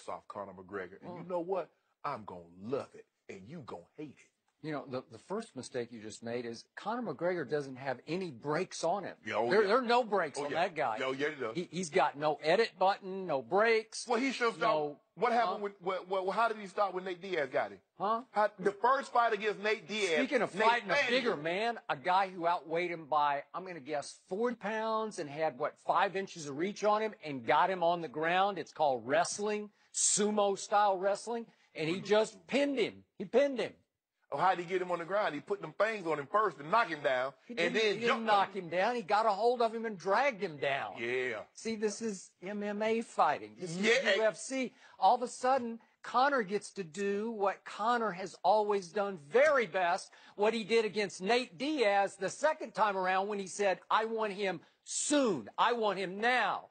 rocks off Conor McGregor. And you know what? I'm going to love it, and you going to hate it. You know, the first mistake you just made is Conor McGregor doesn't have any brakes on him. Oh, there are no brakes on that guy. Oh, yeah, he does. He's got no edit button, no brakes. Well, he should have stopped. What happened with, how did he start when Nate Diaz got him? The first fight against Nate Diaz. Speaking of fighting a bigger man, a guy who outweighed him by, I'm going to guess, 40 pounds and had, 5 inches of reach on him and got him on the ground. It's called wrestling, sumo-style wrestling, and he just pinned him. He pinned him. Oh, how did he get him on the ground? He put them things on him first to knock him down, and then he didn't knock him down. He got a hold of him and dragged him down. Yeah. See, this is MMA fighting. This is UFC. All of a sudden, Conor gets to do what Conor has always done very best, what he did against Nate Diaz the second time around when he said, I want him soon. I want him now.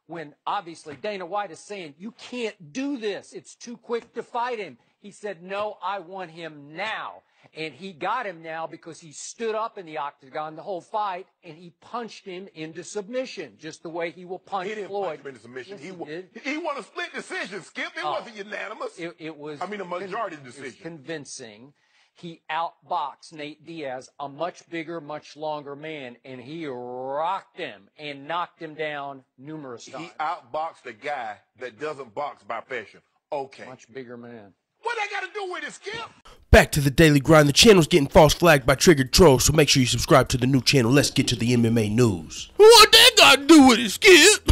When obviously Dana White is saying, you can't do this. It's too quick to fight him. He said, no, I want him now. And he got him now because he stood up in the octagon the whole fight, and he punched him into submission, just the way he will punch Floyd. He didn't punch him into submission. Yes, he won a split decision, Skip. It wasn't unanimous. It was. I mean, a majority decision. It was convincing. He outboxed Nate Diaz, a much bigger, much longer man, and he rocked him and knocked him down numerous times. He outboxed a guy that doesn't box by passion. Okay. Much bigger man. What that got to do with it, Skip? Back to the Daily Grind. The channel's getting false flagged by triggered trolls, so make sure you subscribe to the new channel. Let's get to the MMA news. What that got to do with it, Skip?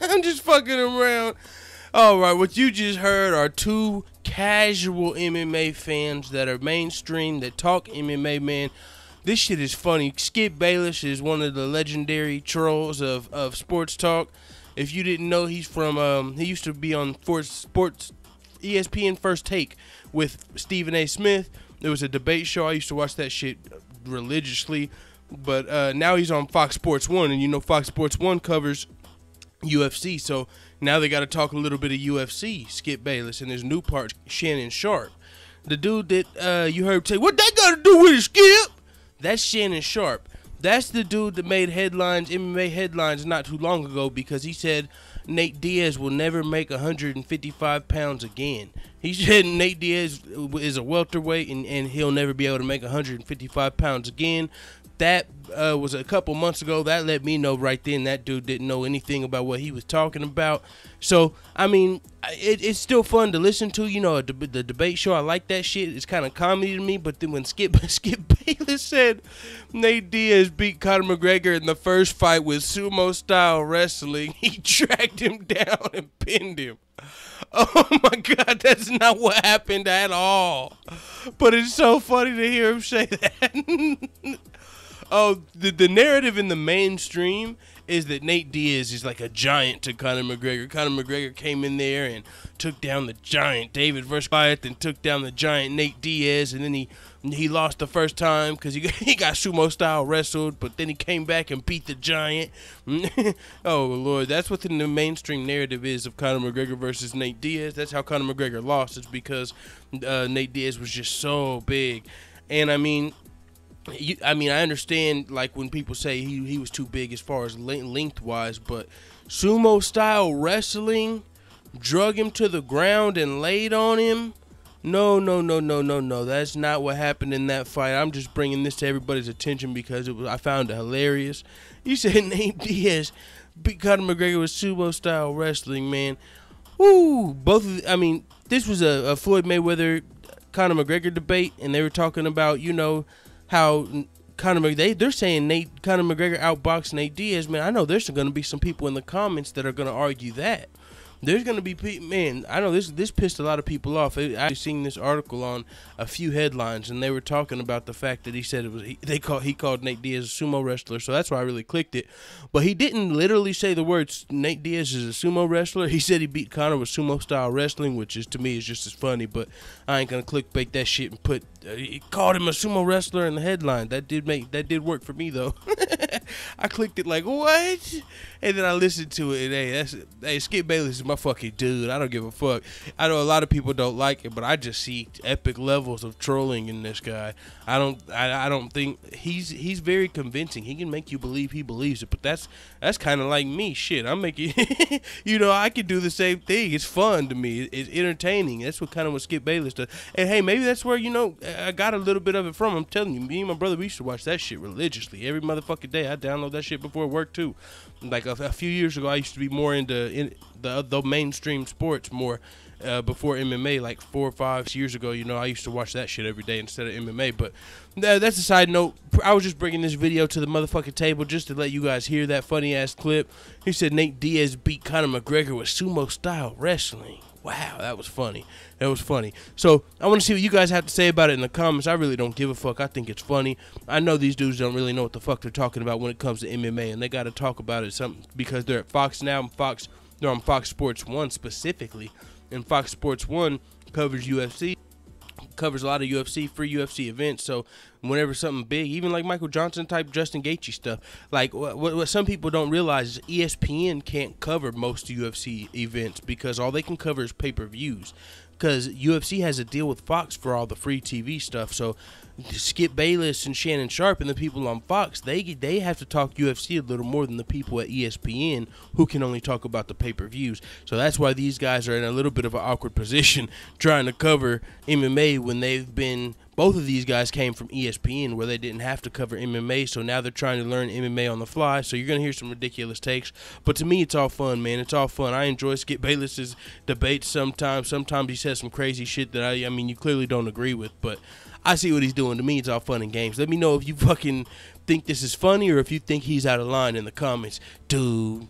I'm just fucking around. All right, what you just heard are two casual MMA fans that are mainstream, that talk MMA, man. This shit is funny. Skip Bayless is one of the legendary trolls of sports talk. If you didn't know, he's from, he used to be on sports ESPN First Take with Stephen A. Smith. There was a debate show. I used to watch that shit religiously. But now he's on Fox Sports 1, and you know Fox Sports 1 covers UFC, so now they got to talk a little bit of UFC. Skip Bayless and his new part, Shannon Sharp. The dude that you heard say, what that got to do with it, Skip? That's Shannon Sharp. That's the dude that made headlines, MMA headlines, not too long ago because he said Nate Diaz will never make 155 pounds again. He said Nate Diaz is a welterweight and he'll never be able to make 155 pounds again. That was a couple months ago. That let me know right then that dude didn't know anything about what he was talking about. So, I mean, it's still fun to listen to. You know, the debate show, I like that shit. It's kind of comedy to me. But then when Skip Bayless said Nate Diaz beat Conor McGregor in the first fight with sumo-style wrestling, he dragged him down and pinned him. Oh, my God, that's not what happened at all. But it's so funny to hear him say that. Oh, the narrative in the mainstream is that Nate Diaz is like a giant to Conor McGregor. Conor McGregor came in there and took down the giant David versus Goliath and took down the giant Nate Diaz, and then he lost the first time because he got sumo style wrestled, but then he came back and beat the giant. Oh Lord, that's what the mainstream narrative is of Conor McGregor versus Nate Diaz. That's how Conor McGregor lost. It's because Nate Diaz was just so big, and I mean, I understand like when people say he was too big as far as lengthwise, but sumo style wrestling, drug him to the ground and laid on him. No. That's not what happened in that fight. I'm just bringing this to everybody's attention because I found it hilarious. You said Nate Diaz beat Conor McGregor with sumo style wrestling, man. Ooh, this was a Floyd Mayweather Conor McGregor debate, and they were talking about, you know, how they're saying Conor McGregor outboxed Nate Diaz. Man, I know there's going to be some people in the comments that are going to argue that. There's going to be people, man, I know this pissed a lot of people off. I've seen this article on a few headlines, and they were talking about the fact that he said he called Nate Diaz a sumo wrestler, so that's why I really clicked it. But he didn't literally say the words Nate Diaz is a sumo wrestler. He said he beat Conor with sumo style wrestling, which is to me is just as funny, but I ain't going to clickbait that shit and he called him a sumo wrestler in the headline. That did work for me though. I clicked it like, what? And then I listened to it, and hey, Skip Bayless is my fucking dude. I don't give a fuck. I know a lot of people don't like it, but I just see epic levels of trolling in this guy. I don't think he's very convincing. He can make you believe he believes it, but that's kind of like me. Shit, I'm making, I can do the same thing. It's fun to me. It's entertaining. That's what Skip Bayless does. And hey, maybe that's where I got a little bit of it from. I'm telling you, me and my brother, we used to watch that shit religiously every motherfucking day. I download that shit before work too. Like a few years ago, I used to be more into the mainstream sports more before MMA. Like 4 or 5 years ago, I used to watch that shit every day instead of MMA. But that's a side note. I was just bringing this video to the motherfucking table just to let you guys hear that funny ass clip. He said Nate Diaz beat Conor McGregor with sumo style wrestling. Wow, that was funny. That was funny. So I want to see what you guys have to say about it in the comments. I really don't give a fuck. I think it's funny. I know these dudes don't really know what the fuck they're talking about when it comes to MMA, and they got to talk about it something because they're at Fox now. They're on Fox Sports 1 specifically, and Fox Sports 1 covers UFC. Covers a lot of UFC, free UFC events. So whenever something big, even like Michael Johnson type Justin Gaethje stuff, like what some people don't realize is ESPN can't cover most UFC events because all they can cover is pay-per-views. Because UFC has a deal with Fox for all the free TV stuff. So Skip Bayless and Shannon Sharp and the people on Fox, they have to talk UFC a little more than the people at ESPN who can only talk about the pay-per-views. So that's why these guys are in a little bit of an awkward position trying to cover MMA when both of these guys came from ESPN where they didn't have to cover MMA, so now they're trying to learn MMA on the fly. So you're going to hear some ridiculous takes. But to me, it's all fun, man. It's all fun. I enjoy Skip Bayless's debates sometimes. Sometimes he says some crazy shit that you clearly don't agree with, but I see what he's doing. To me, it's all fun and games. Let me know if you fucking think this is funny or if you think he's out of line in the comments. Dude.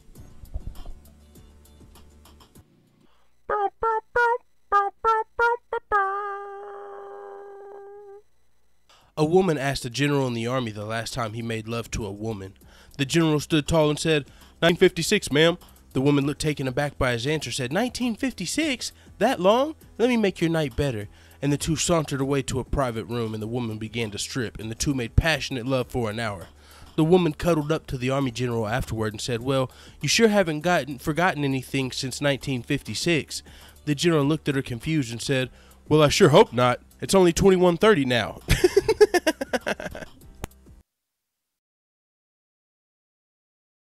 A woman asked a general in the army the last time he made love to a woman. The general stood tall and said, 1956, ma'am. The woman looked taken aback by his answer, said, 1956? That long? Let me make your night better. And the two sauntered away to a private room, and the woman began to strip, and the two made passionate love for an hour. The woman cuddled up to the army general afterward and said, well, you sure haven't forgotten anything since 1956. The general looked at her confused and said, well, I sure hope not. It's only 21:30 now.